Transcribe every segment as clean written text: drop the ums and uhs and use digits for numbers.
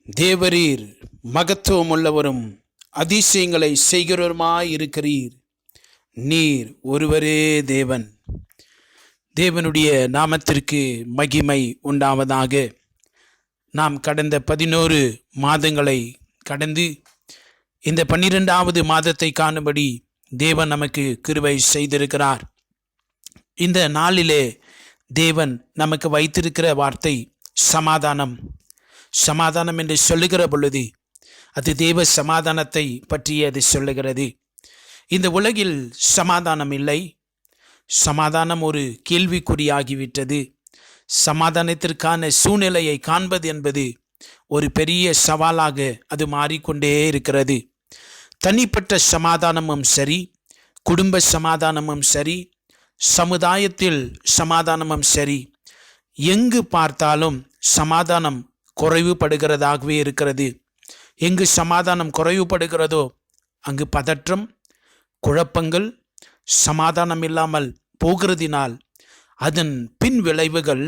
தேவரீர் மகத்துவம் உள்ளவரும் அதிசயங்களை செய்கிறவருமாயிருக்கிறீர். நீர் ஒருவரே தேவன். தேவனுடைய நாமத்திற்கு மகிமை உண்டாவதாக. நாம் கடந்த 11 மாதங்களை கடந்து இந்த 12வது மாதத்தை காணும்படி தேவன் நமக்கு கிருபை செய்திருக்கிறார். இந்த நாளிலே தேவன் நமக்கு வைத்திருக்கிற வார்த்தை சமாதானம். சமாதானம் என்று சொல்லுகிற பொழுது அது தேவ சமாதானத்தை பற்றி அது சொல்லுகிறது. இந்த உலகில் சமாதானம் இல்லை. சமாதானம் ஒரு கேள்விக்குறியாகிவிட்டது. சமாதானத்திற்கான சூழ்நிலையை காண்பது என்பது ஒரு பெரிய சவாலாக அது மாறிக்கொண்டே இருக்கிறது. தனிப்பட்ட சமாதானமும் சரி, குடும்ப சமாதானமும் சரி, சமுதாயத்தில் சமாதானமும் சரி, எங்கு பார்த்தாலும் சமாதானம் குறைவுபடுகிறதாகவே இருக்கிறது. எங்கு சமாதானம் குறைவுபடுகிறதோ அங்கு பதற்றம், குழப்பங்கள், சமாதானம் இல்லாமல் போகிறதினால் அதன் பின் விளைவுகள்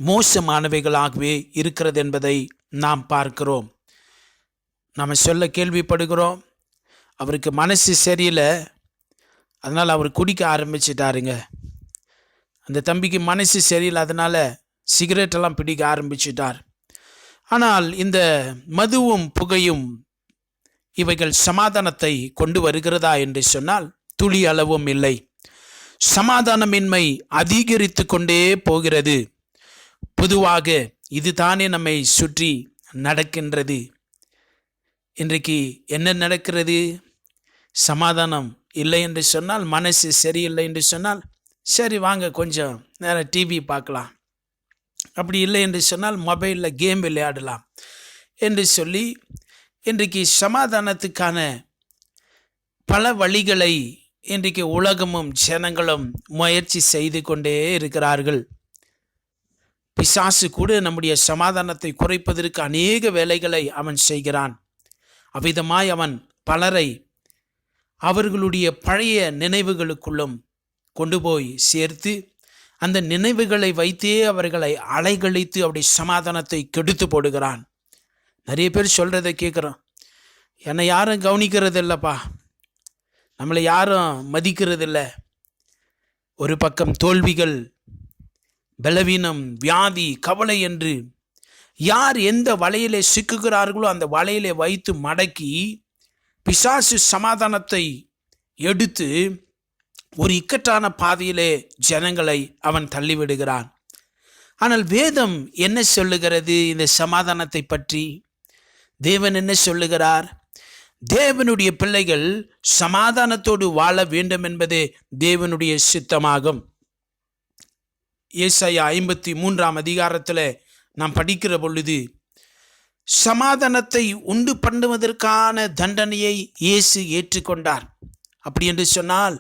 மோசமானவைகளாகவே இருக்கிறது என்பதை நாம் பார்க்கிறோம். நாம் சொல்ல கேள்விப்படுகிறோம், அவருக்கு மனசு சரியில்லை, அதனால் அவர் குடிக்க ஆரம்பிச்சிட்டாருங்க. அந்த தம்பிக்கு மனசு சரியில்லை, அதனால் சிகரெட்டெல்லாம் பிடிக்க ஆரம்பிச்சிட்டார். ஆனால் இந்த மதுவும் புகையும் இவைகள் சமாதானத்தை கொண்டு வருகிறதா என்று சொன்னால் துளி அளவும் இல்லை. சமாதானமின்மை அதிகரித்து கொண்டே போகிறது. பொதுவாக இதுதானே நம்மை சுற்றி நடக்கின்றது. இன்றைக்கு என்ன நடக்கிறது? சமாதானம் இல்லை என்று சொன்னால், மனசு சரியில்லை என்று சொன்னால், சரி வாங்க கொஞ்சம் நேரம் டிவி பார்க்கலாம், அப்படி இல்லை என்று சொன்னால் மொபைலில் கேம் விளையாடலாம் என்று சொல்லி இன்றைக்கு சமாதானத்துக்கான பல வழிகளை இன்றைக்கு உலகமும் ஜனங்களும் முயற்சி செய்து கொண்டே இருக்கிறார்கள். பிசாசு கூட நம்முடைய சமாதானத்தை குறைப்பதற்கு அநேக வேலைகளை அவன் செய்கிறான். அவ்விதமாய் அவன் பலரை அவர்களுடைய பழைய நினைவுகளுக்குள்ளும் கொண்டு போய் சேர்த்து அந்த நினைவுகளை வைத்தே அவர்களை அலைகழித்து அவருடைய சமாதானத்தை கெடுத்து போடுகிறான். நிறைய பேர் சொல்கிறத கேட்குறோம், என்னை யாரும் கவனிக்கிறது இல்லைப்பா, நம்மளை யாரும் மதிக்கிறதில்ல. ஒரு பக்கம் தோல்விகள், பலவீனம், வியாதி, கவலை என்று யார் எந்த வலையிலே சிக்குகிறார்களோ அந்த வலையிலே வைத்து மடக்கி பிசாசு சமாதானத்தை எடுத்து ஒரு இக்கட்டான பாதையிலே ஜனங்களை அவன் தள்ளிவிடுகிறான். ஆனால் வேதம் என்ன சொல்லுகிறது இந்த சமாதானத்தை பற்றி? தேவன் என்ன சொல்லுகிறார்? தேவனுடைய பிள்ளைகள் சமாதானத்தோடு வாழ வேண்டும் என்பதே தேவனுடைய சித்தமாகும். ஏசாயா 53ஆம் அதிகாரத்தில் நாம் படிக்கிற பொழுது சமாதானத்தை உண்டு பண்ணுவதற்கான தண்டனையை இயேசு ஏற்றுக்கொண்டார். அப்படி என்று சொன்னால்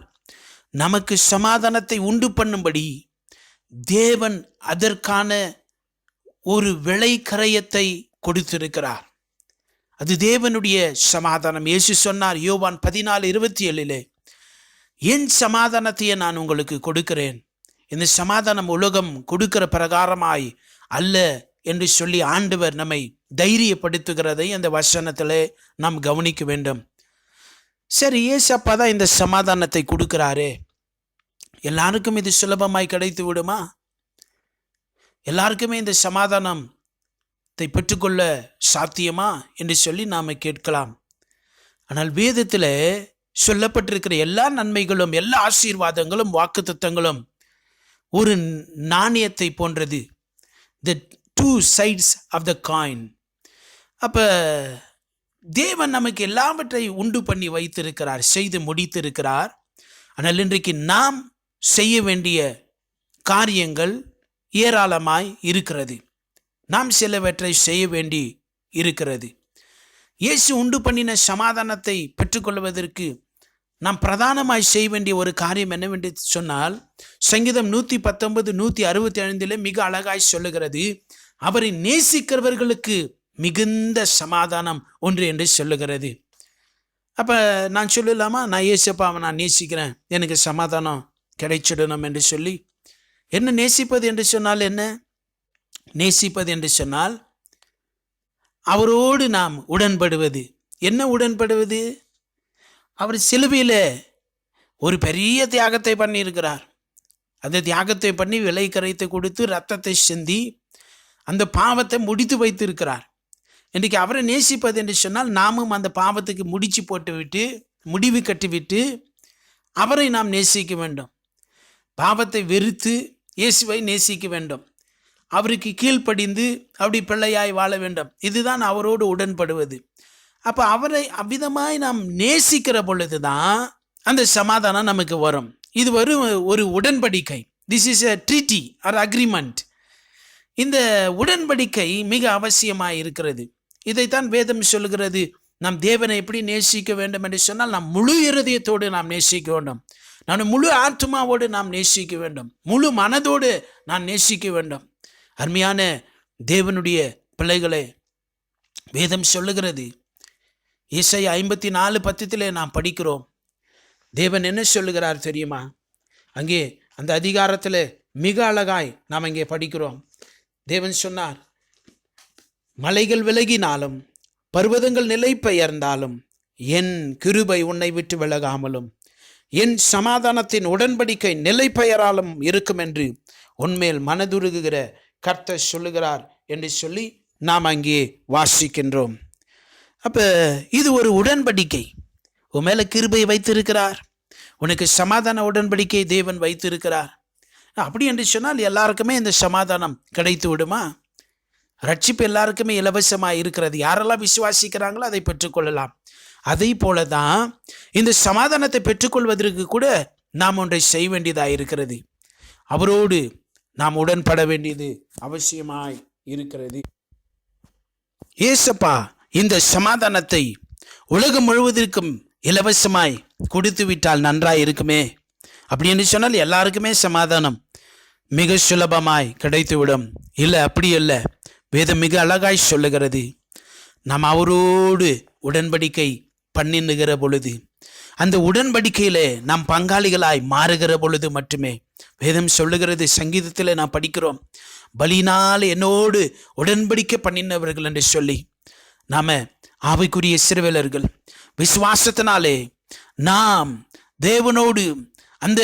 நமக்கு சமாதானத்தை உண்டு பண்ணும்படி தேவன் அதற்கான ஒரு விலை கரையத்தை கொடுத்திருக்கிறார். அது தேவனுடைய சமாதானம். இயேசு சொன்னார் யோவான் 14:27, என் சமாதானத்தையே நான் உங்களுக்கு கொடுக்கிறேன், இந்த சமாதானம் உலகம் கொடுக்கிற பிரகாரமாய் அல்ல என்று சொல்லி ஆண்டவர் நம்மை தைரியப்படுத்துகிறதை அந்த வசனத்தில் நாம் கவனிக்க வேண்டும். சரி, ஏசப்பா தான் இந்த சமாதானத்தை கொடுக்கிறாரே, எல்லாருக்கும் இது சுலபமாய் கிடைத்து விடுமா? எல்லாருக்குமே இந்த சமாதானத்தை பெற்றுக்கொள்ள சாத்தியமா என்று சொல்லி நாம் கேட்கலாம். ஆனால் வேதத்தில் சொல்லப்பட்டிருக்கிற எல்லா நன்மைகளும், எல்லா ஆசீர்வாதங்களும், வாக்குத்தத்தங்களும் ஒரு நாணயத்தை போன்றது. the two sides of the coin. அப்போ தேவன் நமக்கு எல்லாவற்றை உண்டு பண்ணி வைத்திருக்கிறார், செய்து முடித்திருக்கிறார். ஆனால் இன்றைக்கு நாம் செய்ய வேண்டிய காரியங்கள் ஏராளமாய் இருக்கிறது. நாம் சிலவற்றை செய்ய வேண்டி இருக்கிறது. இயேசு உண்டு பண்ணின சமாதானத்தை பெற்றுக்கொள்வதற்கு நாம் பிரதானமாய் செய்ய வேண்டிய ஒரு காரியம் என்னவென்று சொன்னால், சங்கீதம் 119:165 மிக அழகாய் சொல்லுகிறது, அவரை நேசிக்கிறவர்களுக்கு மிகுந்த சமாதானம் ஒன்று என்று சொல்லுகிறது. அப்போ நான் சொல்லலாமா, நான் இயேசுப்பாவை நான் நேசிக்கிறேன், எனக்கு சமாதானம் கிடைச்சிடணும் என்று சொல்லி? என்ன நேசிப்பது என்று சொன்னால் என்ன? நேசிப்பது என்று சொன்னால் அவரோடு நாம் உடன்படுவது. என்ன உடன்படுவது? அவர் சிலுவையில் ஒரு பெரிய தியாகத்தை பண்ணியிருக்கிறார். அந்த தியாகத்தை பண்ணி விலை கரைத்து கொடுத்து ரத்தத்தை சிந்தி அந்த பாவத்தை முடித்து வைத்திருக்கிறார். இன்றைக்கு அவரை நேசிப்பது என்று சொன்னால் நாமும் அந்த பாவத்துக்கு முடிச்சு போட்டுவிட்டு முடிவு கட்டிவிட்டு அவரை நாம் நேசிக்க வேண்டும். பாவத்தை வெறுத்து இயேசுவை நேசிக்க வேண்டும். அவருக்கு கீழ்ப்படிந்து அப்படி பிள்ளையாய் வாழ வேண்டும். இதுதான் அவரோடு உடன்படுவது. அப்போ அவரை அவ்விதமாய் நாம் நேசிக்கிற பொழுது தான் அந்த சமாதானம் நமக்கு வரும். இது ஒரு உடன்படிக்கை. This is a treaty or agreement. இந்த உடன்படிக்கை மிக அவசியமாக இருக்கிறது. இதைத்தான் வேதம் சொல்கிறது. நாம் தேவனை எப்படி நேசிக்க வேண்டும் என்று சொன்னால், நாம் முழு இருதயத்தோடு நாம் நேசிக்க வேண்டும். நான் முழு ஆத்மாவோடு நாம் நேசிக்க வேண்டும். முழு மனதோடு நாம் நேசிக்க வேண்டும். அருமையான தேவனுடைய பிள்ளைகளே, வேதம் சொல்லுகிறது. ஏசாயா 54:10 நாம் படிக்கிறோம். தேவன் என்ன சொல்லுகிறார் தெரியுமா? அங்கே அந்த அதிகாரத்தில் மிக அழகாய் நாம் இங்கே படிக்கிறோம். தேவன் சொன்னார், மலைகள் விலகினாலும் பர்வதங்கள் நிலை பெயர்ந்தாலும் என் கிருபை உன்னை விட்டு விலகாமலும் என் சமாதானத்தின் உடன்படிக்கை நிலை பெயராலும் இருக்கும் என்று உன்மேல் மனதுருகுகிற கர்த்தர் சொல்லுகிறார் என்று சொல்லி நாம் அங்கே வாசிக்கின்றோம். அப்போ இது ஒரு உடன்படிக்கை. உன் மேலே கிருபை வைத்திருக்கிறார். உனக்கு சமாதான உடன்படிக்கை தேவன் வைத்திருக்கிறார். அப்படி என்று சொன்னால் எல்லாருக்குமே இந்த சமாதானம் கிடைத்து விடுமா? ரட்சிப்பு எல்லாருக்குமே இலவசமாக இருக்கிறது. யாரெல்லாம் விசுவாசிக்கிறாங்களோ அதை பெற்றுக்கொள்ளலாம். அதை போல தான் இந்த சமாதானத்தை பெற்றுக்கொள்வதற்கு கூட நாம் ஒன்றை செய்ய வேண்டியதாக இருக்கிறது. அவரோடு நாம் உடன்பட வேண்டியது அவசியமாய் இருக்கிறது. ஏசப்பா இந்த சமாதானத்தை உலகம் முழுவதற்கும் இலவசமாய் கொடுத்து விட்டால் நன்றாய் இருக்குமே. அப்படி என்று சொன்னால் எல்லாருக்குமே சமாதானம் மிக சுலபமாய் கிடைத்துவிடும். இல்லை, அப்படி இல்லை. வேதம் மிக அழகாய் சொல்லுகிறது. நாம் அவரோடு உடன்படிக்கை பண்ணினுகிற பொழுது, அந்த உடன்படிக்கையிலே நாம் பங்காளிகளாய் மாறுகிற பொழுது மட்டுமே வேதம் சொல்லுகிறது. சங்கீதத்தில் நாம் படிக்கிறோம், பலியினால் என்னோடு உடன்படிக்கை பண்ணினவர்கள் என்று சொல்லி. நாம ஆவிக்குரிய இஸ்ரவேலர்கள் விசுவாசத்தினாலே நாம் தேவனோடு அந்த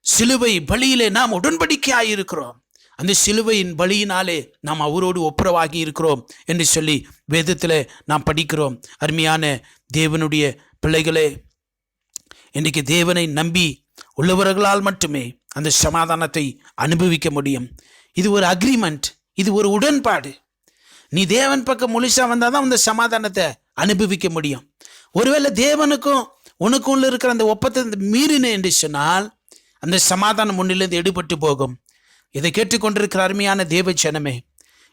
சிலுவை பலியிலே நாம் உடன்படிக்கையாய் இருக்கிறோம். அந்த சிலுவையின் பலியினாலே நாம் அவரோடு ஒப்புரவாகி இருக்கிறோம் என்று சொல்லி வேதத்தில் நாம் படிக்கிறோம். அருமையான தேவனுடைய பிள்ளைகளே, இன்றைக்கு தேவனை நம்பி உள்ளவர்களால் மட்டுமே அந்த சமாதானத்தை அனுபவிக்க முடியும். இது ஒரு அக்ரிமெண்ட், இது ஒரு உடன்பாடு. நீ தேவன் பக்கம் முழுசா வந்தால் தான் அந்த சமாதானத்தை அனுபவிக்க முடியும். ஒருவேளை தேவனுக்கும் உனக்குள்ள இருக்கிற அந்த ஒப்பந்தத்தை மீறினே என்று சொன்னால் அந்த சமாதானம் முன்னிலிருந்து எடுபட்டு போகும். இதை கேட்டுக்கொண்டிருக்கிற அருமையான தேவ ஜனமே,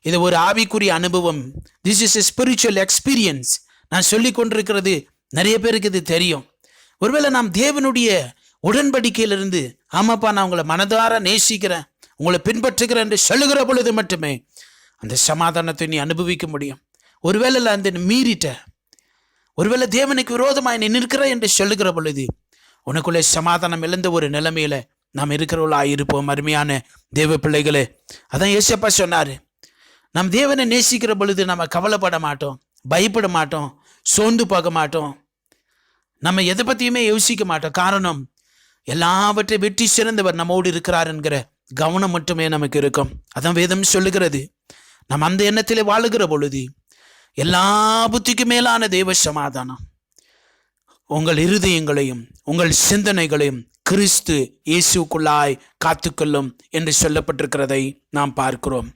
இது ஒரு ஆவிக்குரிய அனுபவம். This is a spiritual experience. நான் சொல்லி கொண்டிருக்கிறது நிறைய பேருக்கு இது தெரியும். ஒருவேளை நாம் தேவனுடைய உடன்படிக்கையிலிருந்து, ஆமாப்பா நான் உங்களை மனதார நேசிக்கிறேன், உங்களை பின்பற்றுகிறேன் என்று சொல்லுகிற பொழுது மட்டுமே அந்த சமாதானத்தை நீ அனுபவிக்க முடியும். ஒருவேளை அந்த மீறிட்ட, ஒருவேளை தேவனுக்கு விரோதமாக நீ நிற்கிற என்று சொல்லுகிற பொழுது உனக்குள்ளே சமாதானம் இழந்த ஒரு நிலைமையில நாம் இருக்கிறவர்களாக இருப்போம். அருமையான தேவ பிள்ளைகளே, அதான் ஏசப்பா சொன்னார், நாம் தேவனை நேசிக்கிற பொழுது நம்ம கவலைப்பட மாட்டோம், பயப்பட மாட்டோம், சோர்ந்து போக மாட்டோம், நம்ம எதை பற்றியுமே யோசிக்க மாட்டோம். காரணம், எல்லாவற்றை வெற்றி சிறந்தவர் நம்மோடு இருக்கிறார் என்கிற கவனம் மட்டுமே நமக்கு இருக்கும். அதான் வேதம் சொல்லுகிறது. நாம் அந்த எண்ணத்திலே வாழுகிற பொழுது எல்லா புத்திக்கு மேலான தேவ சமாதானம் உங்கள் இருதயங்களையும் உங்கள் சிந்தனைகளையும் கிறிஸ்து இயேசுக்குள்ளாய் காத்துக்கொள்ளும் என்று சொல்லப்பட்டிருக்கிறதை நாம் பார்க்கிறோம்.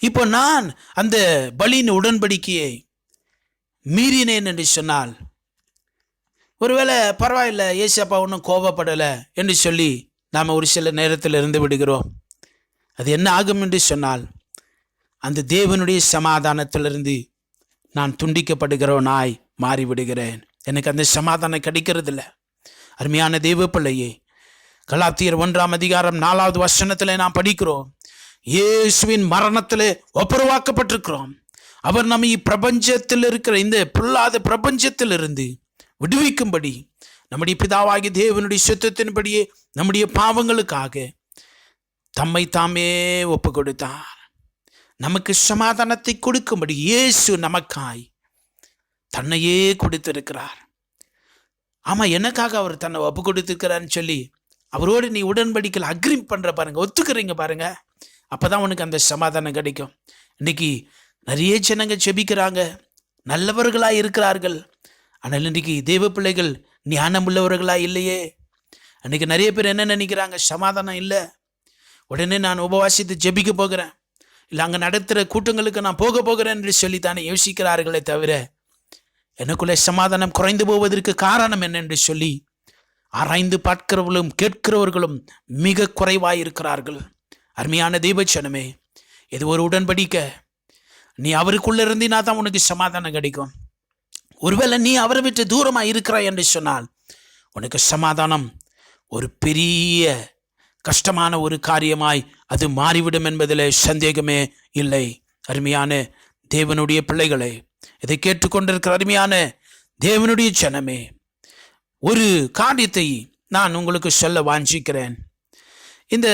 இப்போ நான் அந்த பலியின் உடன்படிக்கையை மீறினேன் என்று சொன்னால், ஒருவேளை பரவாயில்லை, ஏசப்பா ஒன்றும் கோபப்படலை என்று சொல்லி நாம் ஒரு சில நேரத்தில் இருந்து விடுகிறோம். அது என்ன ஆகும் என்று சொன்னால், அந்த தேவனுடைய சமாதானத்திலிருந்து நான் துண்டிக்கப்படுகிறவனாய் மாறிவிடுகிறேன். எனக்கு அந்த சமாதானம் கிடைக்கிறதில்ல. அருமையான தேவ பிள்ளையே, கலாத்தியர் 1:4 நாம் படிக்கிறோம், இயேசுவின் மரணத்திலே ஒப்புரவாக்கப்பட்டிருக்கிறோம். அவர் நம்ம இப்பிரபஞ்சத்தில் இருக்கிற இந்த பொல்லாத பிரபஞ்சத்திலிருந்து விடுவிக்கும்படி நம்முடைய பிதாவாகிய தேவனுடைய சுத்தத்தின்படியே நம்முடைய பாவங்களுக்காக தம்மை தாமே ஒப்பு கொடுத்தார். நமக்கு சமாதானத்தை கொடுக்கும்படி இயேசு நமக்காய் தன்னையே கொடுத்திருக்கிறார். ஆமா, எனக்காக அவர் தன்னை ஒப்பு கொடுத்திருக்கிறான்னு சொல்லி அவரோடு நீ உடன்படிக்கையில் அக்ரி பண்ற பாருங்க, ஒத்துக்கிறீங்க பாருங்க, அப்பதான் உனக்கு அந்த சமாதானம் கிடைக்கும். இன்னைக்கு நிறைய ஜனங்க ஜெபிக்கிறாங்க, நல்லவர்களா இருக்கிறார்கள். ஆனால் இன்னைக்கு தேவ பிள்ளைகள் ஞானம் உள்ளவர்களா இல்லையே. அன்னைக்கு நிறைய பேர் என்ன நினைக்கிறாங்க, சமாதானம் இல்லை, உடனே நான் உபவாசித்து ஜெபிக்க போகிறேன், இல்லை அங்கே நடத்துகிற கூட்டங்களுக்கு நான் போக போகிறேன் என்று சொல்லித்தானே யோசிக்கிறார்களே தவிர எனக்குள்ளே சமாதானம் குறைந்து போவதற்கு காரணம் என்னென்று சொல்லி ஆராய்ந்து பார்க்கிறவர்களும் கேட்கிறவர்களும் மிக குறைவாய் இருக்கிறார்கள். அருமையான தேவச்சனமே, இது ஒரு உடன்படிக்கை. நீ அவருக்குள்ள இருந்தினா தான் உனக்கு சமாதானம் கிடைக்கும். ஒருவேளை நீ அவரை விட்டு தூரமாக இருக்கிறாய் என்று சொன்னால் உனக்கு சமாதானம் ஒரு பெரிய கஷ்டமான ஒரு காரியமாய் அது மாறிவிடும் என்பதில் சந்தேகமே இல்லை. அருமையான தேவனுடைய பிள்ளைகளே, இதை கேட்டுக்கொண்டிருக்கிற அருமையான தேவனுடைய ஜனமே, ஒரு காரியத்தை நான் உங்களுக்கு சொல்ல வாஞ்சிக்கிறேன். இந்த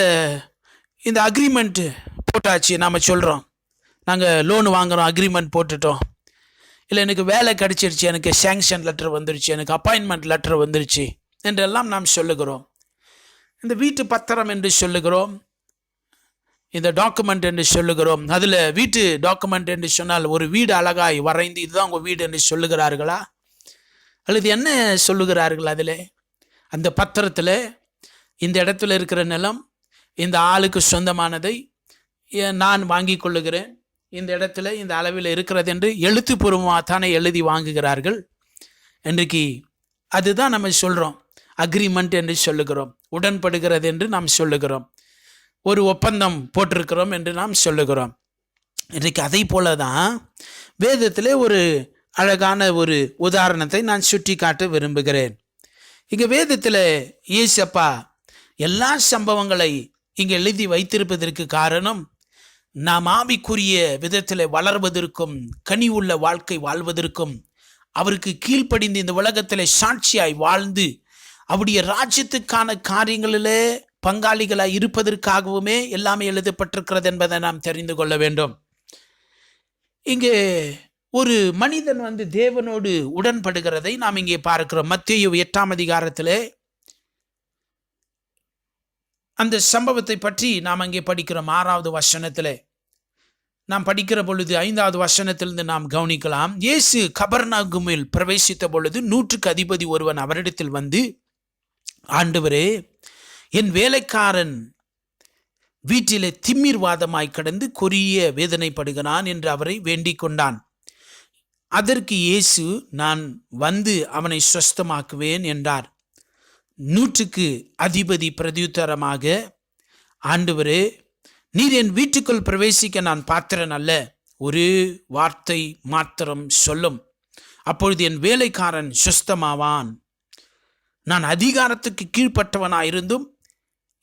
இந்த அக்ரிமெண்ட் போட்டாச்சு, நாம் சொல்கிறோம், நாங்கள் லோன் வாங்குகிறோம், அக்ரிமெண்ட் போட்டுட்டோம், இல்லை எனக்கு வேலை கிடச்சிருச்சு, எனக்கு சேங்ஷன் லெட்டர் வந்துருச்சு, எனக்கு அப்பாயின்மெண்ட் லெட்டர் வந்துருச்சு என்றெல்லாம் நாம் சொல்லுகிறோம். இந்த வீட்டு பத்திரம் என்று சொல்லுகிறோம், இந்த டாக்குமெண்ட் என்று சொல்லுகிறோம். அதில் வீட்டு டாக்குமெண்ட் என்று சொன்னால் ஒரு வீடு அழகாய் வரைந்து இதுதான் உங்கள் வீடு என்று சொல்லுகிறார்களா, அல்லது என்ன சொல்லுகிறார்கள்? அதில் அந்த பத்திரத்தில் இந்த இடத்துல இருக்கிற நிலம் இந்த ஆளுக்கு சொந்தமானதை நான் வாங்கி கொள்ளுகிறேன், இந்த இடத்துல இந்த அளவில் இருக்கிறது என்று எழுத்துப்பூர்வமாக தானே எழுதி வாங்குகிறார்கள். இன்றைக்கு அதுதான் நம்ம சொல்கிறோம், அக்ரிமெண்ட் என்று சொல்லுகிறோம், உடன்படுகிறது என்று நாம் சொல்லுகிறோம், ஒரு ஒப்பந்தம் போட்டிருக்கிறோம் என்று நாம் சொல்லுகிறோம். இன்றைக்கு அதை போல தான் வேதத்தில் ஒரு அழகான ஒரு உதாரணத்தை நான் சுட்டி காட்ட விரும்புகிறேன். இங்கே வேதத்தில் இயேசப்பா எல்லா சம்பவங்களை இங்கே எழுதி வைத்திருப்பதற்கு காரணம் நாம் ஆவிக்குரிய விதத்தில் வளர்வதற்கும் கனி உள்ள வாழ்க்கை வாழ்வதற்கும் அவருக்கு கீழ்ப்படிந்து இந்த உலகத்தில் சாட்சியாய் வாழ்ந்து அவருடைய ராஜ்யத்துக்கான காரியங்களிலே பங்காளிகளாய் இருப்பதற்காகவுமே எல்லாமே எழுதப்பட்டிருக்கிறது என்பதை நாம் தெரிந்து கொள்ள வேண்டும். இங்கே ஒரு மனிதன் தேவனோடு உடன்படுகிறதை நாம் இங்கே பார்க்கிறோம். மத்தேயு 8ஆம் அதிகாரத்திலே அந்த சம்பவத்தை பற்றி நாம் அங்கே படிக்கிறோம். 6வது வசனத்திலே நாம் படிக்கிற பொழுது 5வது வசனத்திலிருந்து நாம் கவனிக்கலாம். இயேசு கபர்நகூமில் பிரவேசித்த பொழுது 100க்கு அதிபதி ஒருவன் அவரிடத்தில் வந்து, ஆண்டவரே, என் வேலைக்காரன் வீட்டிலே திமிர்வாதமாய் கடந்து கொடிய வேதனைப்படுகிறான் என்று அவரை வேண்டிக் கொண்டான். அதற்கு இயேசு, நான் வந்து அவனை சுஸ்தமாக்குவேன் என்றார். 100க்கு அதிபதி பிரதியுத்தரமாக, ஆண்டவரே, நீர் என் வீட்டுக்குள் பிரவேசிக்க நான் பாத்திரன் அல்ல, ஒரு வார்த்தை மாத்திரம் சொல்லும், அப்பொழுது என் வேலைக்காரன் சுஸ்தமாவான். நான் அதிகாரத்துக்கு கீழ்ப்பட்டவனாயிருந்தும்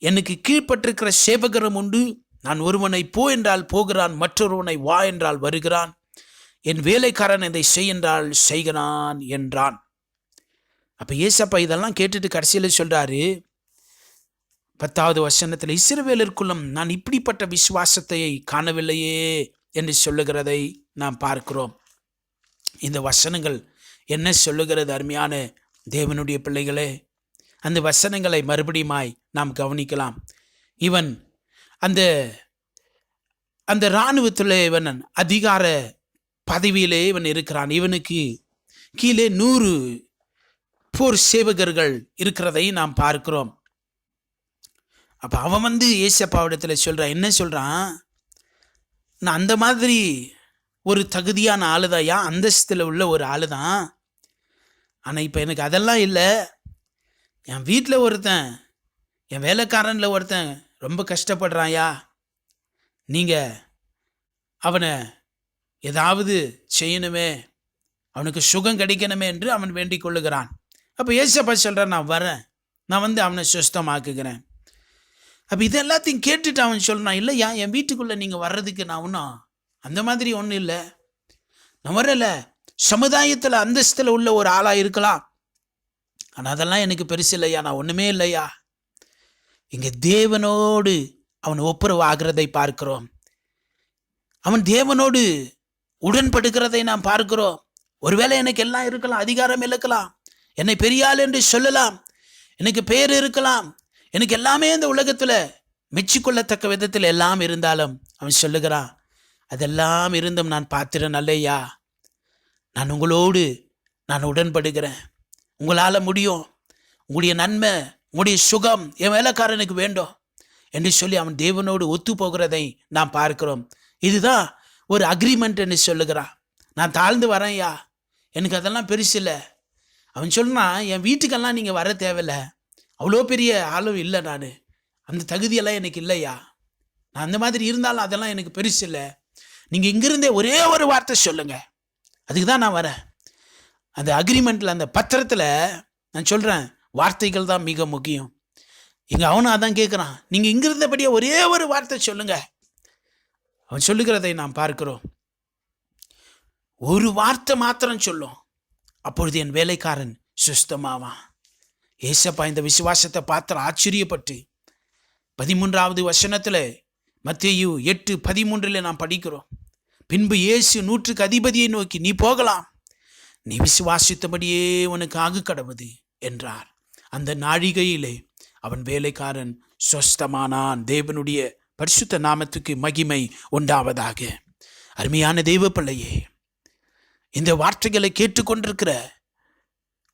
எனக்கு கீழ்ப்பட்டிருக்கிற சேவகரும் உண்டு. நான் ஒருவனை போ என்றால் போகிறான், மற்றொருவனை வா என்றால் வருகிறான், என் வேலைக்காரன் இதை செய் என்றால் செய்கிறான் என்றான். அப்போ ஏசப்பா இதெல்லாம் கேட்டுட்டு கடைசியில் சொல்கிறாரு 10வது வசனத்தில், இஸ்ரவேலருக்குள்ளும் நான் இப்படிப்பட்ட விசுவாசத்தை காணவில்லையே என்று சொல்லுகிறதை நாம் பார்க்கிறோம். இந்த வசனங்கள் என்ன சொல்லுகிறது? அருமையான தேவனுடைய பிள்ளைகளே, அந்த வசனங்களை மறுபடியுமாய் நாம் கவனிக்கலாம். இவன் அந்த அந்த இராணுவத்தில் இவன் அதிகார பதவியிலே இவன் இருக்கிறான். இவனுக்கு கீழே 100 போர் சேவகர்கள் இருக்கிறதை நாம் பார்க்கிறோம். அப்போ அவன் ஏசப்பாவிடத்தில் சொல்கிறான், என்ன சொல்கிறான்? நான் அந்த மாதிரி ஒரு தகுதியான ஆளுதாயா, அந்தஸ்தில் உள்ள ஒரு ஆளு தான். ஆனால் இப்போ எனக்கு அதெல்லாம் இல்லை. என் வீட்டில் ஒருத்தன், என் வேலைக்காரனில் ஒருத்தன் ரொம்ப கஷ்டப்படுறாயா, நீங்கள் அவனை ஏதாவது செய்யணுமே, அவனுக்கு சுகம் கிடைக்கணுமே என்று அவன் வேண்டிக் கொள்ளுகிறான். அப்போ ஏசப்பா சொல்கிறான், நான் வரேன், நான் அவனை சுஸ்தமாக்குகிறேன். அப்போ இது எல்லாத்தையும் கேட்டுட்டு அவன் சொல்கிறான், இல்லையா, என் வீட்டுக்குள்ளே நீங்கள் வர்றதுக்கு நான் ஒன்றும் அந்த மாதிரி ஒன்றும் இல்லை, நான் வரலை. சமுதாயத்தில் அந்தஸ்தில் உள்ள ஒரு ஆளாக இருக்கலாம், ஆனால் அதெல்லாம் எனக்கு பெருசு இல்லையா, நான் ஒன்றுமே இல்லையா. இங்கே தேவனோடு அவன் ஒப்புரவு ஆகிறதை பார்க்கிறோம். அவன் தேவனோடு உடன்படுகிறதை நாம் பார்க்கிறோம். ஒருவேளை எனக்கு எல்லாம் இருக்கலாம், அதிகாரம் இருக்கலாம், என்னை பெரியாள் என்று சொல்லலாம், எனக்கு பேர் இருக்கலாம், எனக்கு எல்லாமே இந்த உலகத்துல மெச்சிக்கொள்ளத்தக்க விதத்தில் எல்லாம் இருந்தாலும் அவன் சொல்லுகிறான், அதெல்லாம் இருந்தும் நான் பாத்திரன் அல்லையா, நான் உங்களோடு நான் உடன்படுகிறேன், உங்களால் முடியும், உங்களுடைய நன்மை, உங்களுடைய சுகம் என் வேலைக்காரனுக்கு வேண்டும் என்று சொல்லி அவன் தேவனோடு ஒத்து போகிறதை நாம் பார்க்கிறோம். இதுதான் ஒரு அக்ரிமெண்ட் என்று சொல்லுகிறான். நான் தாழ்ந்து வரேன்யா, எனக்கு அதெல்லாம் பெருசு இல்லை. அவன் சொல்லுறான், என் வீட்டுக்கெல்லாம் நீங்கள் வர தேவையில்லை, அவ்வளோ பெரிய ஆளும் இல்லை, நான் அந்த தகுதியெல்லாம் எனக்கு இல்லையா, நான் அந்த மாதிரி இருந்தாலும் அதெல்லாம் எனக்கு பெருசு இல்லை, நீங்கள் இங்கிருந்தே ஒரே ஒரு வார்த்தை சொல்லுங்கள், அதுக்கு தான் நான் வரேன். அந்த அக்ரிமெண்ட்டில், அந்த பத்திரத்தில் நான் சொல்கிறேன், வார்த்தைகள் தான் மிக முக்கியம். இங்கே அவனும் அதான் கேட்குறான், நீங்கள் இங்கிருந்தபடியே ஒரே ஒரு வார்த்தை சொல்லுங்கள். அவன் சொல்லுகிறதை நாம் பார்க்கிறோம். ஒரு வார்த்தை மாத்திரம் சொல்லும், அப்பொழுது என் வேலைக்காரன் சுஸ்தமாவான். ஏசப்பா இந்த விசுவாசத்தை பார்த்து ஆச்சரியப்பட்டு 13வது வசனத்தில் மத்தேயு 8:13 நாம் படிக்கிறோம், பின்பு இயேசு 100க்கு அதிபதியை நோக்கி, நீ போகலாம், நீ விசுவாசித்தபடியே உனக்கு ஆகு கடவுது என்றார். அந்த நாழிகையிலே அவன் வேலைக்காரன் சொஸ்தமானான். தேவனுடைய பரிசுத்த நாமத்துக்கு மகிமை உண்டாவதாக. அருமையான தேவ பிள்ளையே, இந்த வார்த்தைகளை கேட்டுக்கொண்டிருக்கிற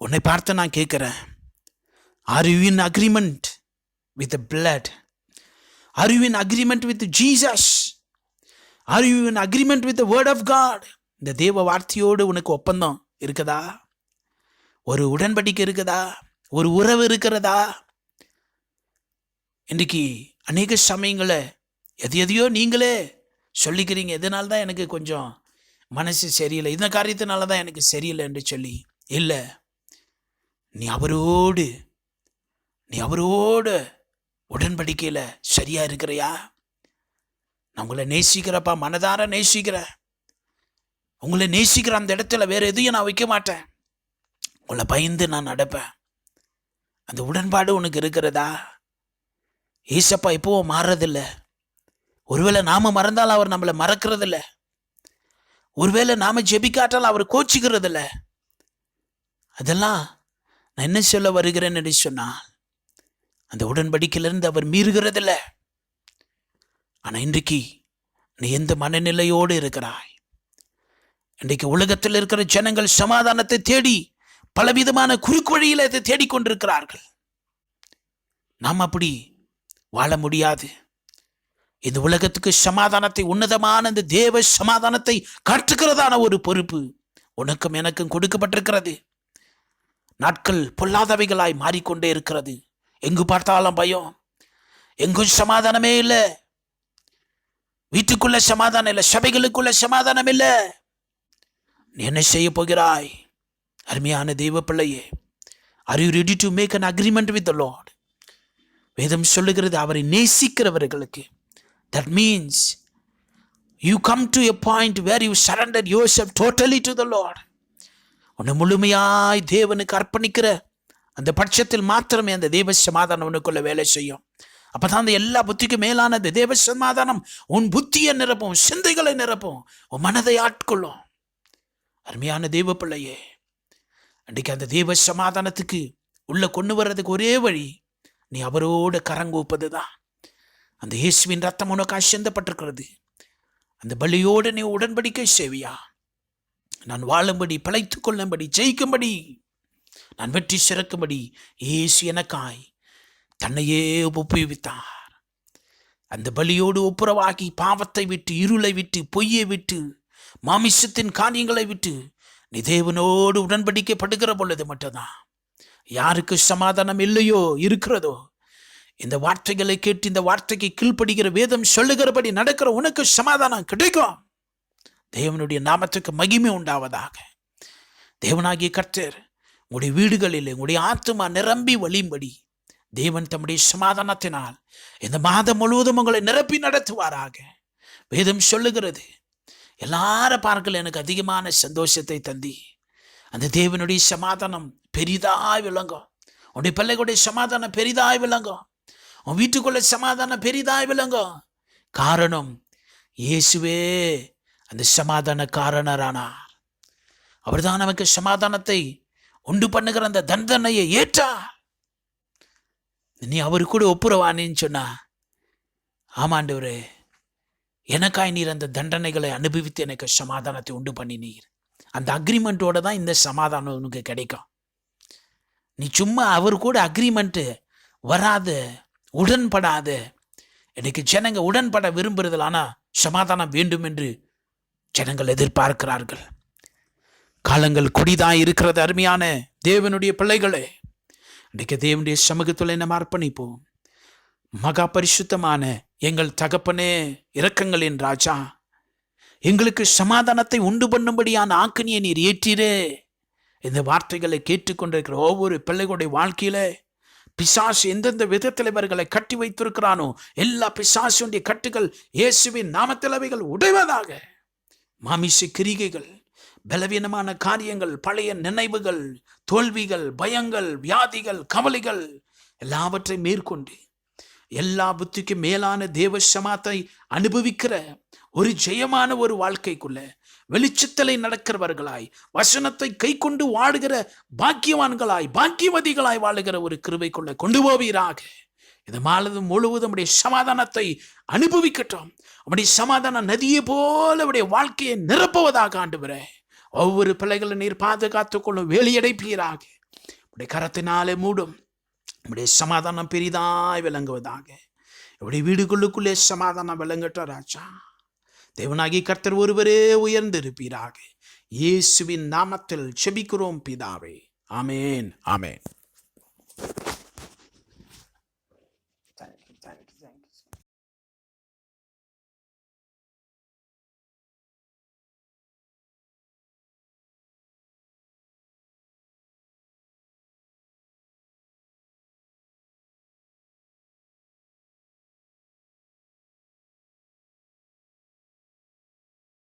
உன்னை பார்த்து நான் கேட்கிறேன், are you in agreement with blood? Are you in agreement with Jesus? Are you in agreement with the word of God? இந்த தேவ வார்த்தையோடு உனக்கு ஒப்பந்தம் இருக்குதா? ஒரு உடன்படிக்கை இருக்குதா? ஒரு உறவு இருக்கிறதா? இன்றைக்கு அநேக சமயங்களை எதையோ நீங்களே சொல்லிக்கிறீங்க, எதனால தான் எனக்கு கொஞ்சம் மனசு சரியில்லை, இந்த காரியத்தினால தான் எனக்கு சரியில்லை என்று சொல்லி. இல்லை, நீ அவரோடு உடன்படிக்கையில் சரியா இருக்கிறியா? நான் உங்களை நேசிக்கிறப்பா, மனதார நேசிக்கிறேன், உங்களை நேசிக்கிற அந்த இடத்துல வேற எதையும் நான் வைக்க மாட்டேன், உங்களை பயந்து நான் நடப்பேன். அந்த உடன்பாடு உனக்கு இருக்கிறதா? ஏசப்பா எப்பவும் மாறுறதில்ல. ஒருவேளை நாம மறந்தால் அவர் நம்மளை மறக்கிறதில்ல, ஒருவேளை நாம ஜெபிக்காட்டால் அவர் கோச்சிக்கிறதில்ல. அதெல்லாம் நான் என்ன சொல்ல வருகிறேன் என்று சொன்னால், அந்த உடன்படிக்கையிலிருந்து அவர் மீறுகிறதில்ல. ஆனா இன்றைக்கு நீ எந்த மனநிலையோடு இருக்கிறாய்? இன்றைக்கு உலகத்தில் இருக்கிற ஜனங்கள் சமாதானத்தை தேடி பலவிதமான குறுக்கு வழியில் அதை தேடிக்கொண்டிருக்கிறார்கள். நாம் அப்படி வாழ முடியாது. இந்த உலகத்துக்கு சமாதானத்தை, உன்னதமான இந்த தேவ சமாதானத்தை காட்டுகிறதான ஒரு பொறுப்பு உனக்கும் எனக்கும் கொடுக்கப்பட்டிருக்கிறது. நாட்கள் பொல்லாதவைகளாய் மாறிக்கொண்டே இருக்கிறது. எங்கு பார்த்தாலும் பயம், எங்கும் சமாதானமே இல்லை. வீட்டுக்குள்ள சமாதானம் இல்லை, சபைகளுக்குள்ள சமாதானம் இல்லை. நீ என்ன செய்ய போகிறாய்? அருமையான தெய்வ பிள்ளையே, are you ready to make an agreement with the Lord? வேதம் சொல்லுகிறது, அவரை நேசிக்கிறவர்களுக்கு, that means you come to a point where you surrender yourself totally to the Lord. உன்னை முழுமையாய் தேவனுக்கு அர்ப்பணிக்கிற அந்த பட்சத்தில் மாத்திரமே அந்த தேவ சமாதானம் உனக்குள்ள வேலை செய்யும். அப்பதான் அந்த எல்லா புத்திக்கும் மேலான அந்த தேவ சமாதானம் உன் புத்தியை நிரப்பும், சிந்தைகளை நிரப்பும், உன் மனதை ஆட்கொள்ளும். அருமையான தேவ பிள்ளையே, அன்றைக்கு அந்த தேவ சமாதானத்துக்கு உள்ள கொண்டு வர்றதுக்கு ஒரே வழி, நீ அவரோட கரங்கூப்பது தான். அந்த இயேசுவின் ரத்தம் உனக்கு சிந்தப்பட்டிருக்கிறது. அந்த பலியோடு நீ உடன்படிக்கை செய்வியா? நான் வாழும்படி, பிழைத்துக் கொள்ளும்படி, ஜெயிக்கும்படி, நான் வெற்றி சிறக்கும்படி இயேசு எனக்காய் தன்னையே ஒப்புவித்தார். அந்த பலியோடு ஒப்புரவாகி பாவத்தை விட்டு, இருளை விட்டு, பொய்யை விட்டு, மாமிசத்தின் காரியங்களை விட்டு நீ தேவனோடு உடன்படிக்கப்படுகிற பொழுது மட்டும்தான். யாருக்கு சமாதானம் இல்லையோ இருக்கிறதோ, இந்த வார்த்தைகளை கேட்டு இந்த வார்த்தைக்கு கீழ்ப்படுகிற வேதம் சொல்லுகிறபடி நடக்கிற உனக்கு சமாதானம் கிடைக்கும். தேவனுடைய நாமத்துக்கு மகிமை உண்டாவதாக. தேவனாகிய கர்த்தர் உங்களுடைய வீடுகளில் உங்களுடைய ஆத்துமா நிரம்பி வழியும்படி தேவன் தம்முடைய சமாதானத்தினால் இந்த மாதம் முழுவதும் உங்களை நிரப்பி நடத்துவாராக. வேதம் சொல்லுகிறது, எல்லாரும் பார்க்கல எனக்கு அதிகமான சந்தோஷத்தை தந்தி. அந்த தேவனுடைய சமாதானம் பெரிதாய் விளங்கும். உன்னுடைய பிள்ளைகளுடைய சமாதானம் பெரிதாய் விளங்கும். உன் வீட்டுக்குள்ள சமாதானம் பெரிதாய் விளங்கும். காரணம், இயேசுவே அந்த சமாதான காரணரானார். அவர்தான் நமக்கு சமாதானத்தை உண்டு பண்ணுகிற அந்த தண்டனையை ஏற்றார். நீ அவரு கூட ஒப்புரவானேன்னு சொன்னா, ஆமாண்டவரே, எனக்காய் நீர் அந்த தண்டனைகளை அனுபவித்து எனக்கு சமாதானத்தை உண்டு பண்ணினீர். அந்த அக்ரிமெண்ட்டோட தான் இந்த சமாதானம் உனக்கு கிடைக்கும். நீ சும்மா அவர் கூட அக்ரிமெண்ட்டு வராத, உடன்படாத. எனக்கு ஜனங்க உடன்பட விரும்புறதில், ஆனால் சமாதானம் வேண்டும் என்று ஜனங்கள் எதிர்பார்க்கிறார்கள். காலங்கள் குடிதான் இருக்கிறது. அருமையான தேவனுடைய பிள்ளைகளே, இன்றைக்கு தேவனுடைய சமூகத்தில் நம்ம அர்ப்பணிப்போம். மகா பரிசுத்தமான எங்கள் தகப்பனே, இரக்கங்களின் ராஜா, எங்களுக்கு சமாதானத்தை உண்டு பண்ணும்படியான ஆக்கினியை நீர் ஏற்றீரே. இந்த வார்த்தைகளை கேட்டுக்கொண்டிருக்கிற ஒவ்வொரு பிள்ளைகளுடைய வாழ்க்கையில பிசாசு எந்தெந்த விதத்தில் இவர்களை கட்டி வைத்திருக்கிறானோ, எல்லா பிசாசுடைய கட்டுகள் இயேசுவின் நாமத்தில் அவைகள் உடைவதாக. மாமிச கிரிகைகள், பலவீனமான காரியங்கள், பழைய நினைவுகள், தோல்விகள், பயங்கள், வியாதிகள், கவலைகள் எல்லாவற்றையும் மேற்கொண்டு எல்லா புத்திக்கு மேலான தேவ சமாத்தை அனுபவிக்கிற ஒரு ஜெயமான ஒரு வாழ்க்கைக்குள்ள வெளிச்சத்தலை நடக்கிறவர்களாய், வசனத்தை கை கொண்டு வாடுகிற பாக்கியவான்களாய், பாக்கியவதிகளாய் வாழுகிற ஒரு கிருபைக்குள்ள கொண்டு போவீராக. இது மாலதும் முழுவதும் உடைய சமாதானத்தை அனுபவிக்கட்டும். உடைய சமாதான நதியை போல உடைய வாழ்க்கையை நிரப்புவதாக ஆண்டவரே. ஒவ்வொரு பிள்ளைகளை நீர் பாதுகாத்துக் கொள்ளும், வேலியடைப்பீராக. உடைய கரத்தினாலே மூடும். உடைய சமாதானம் பெரிதாய் விளங்குவதாக. உடைய வீடுகளுக்குள்ளே சமாதானம் விளங்கட்டும் ராஜா. தேவனாகி கர்த்தர் ஒருவரே உயர்ந்திருப்பீராக. இயேசுவின் நாமத்தில் செபிக்கிறோம் பிதாவே. ஆமேன், ஆமேன்.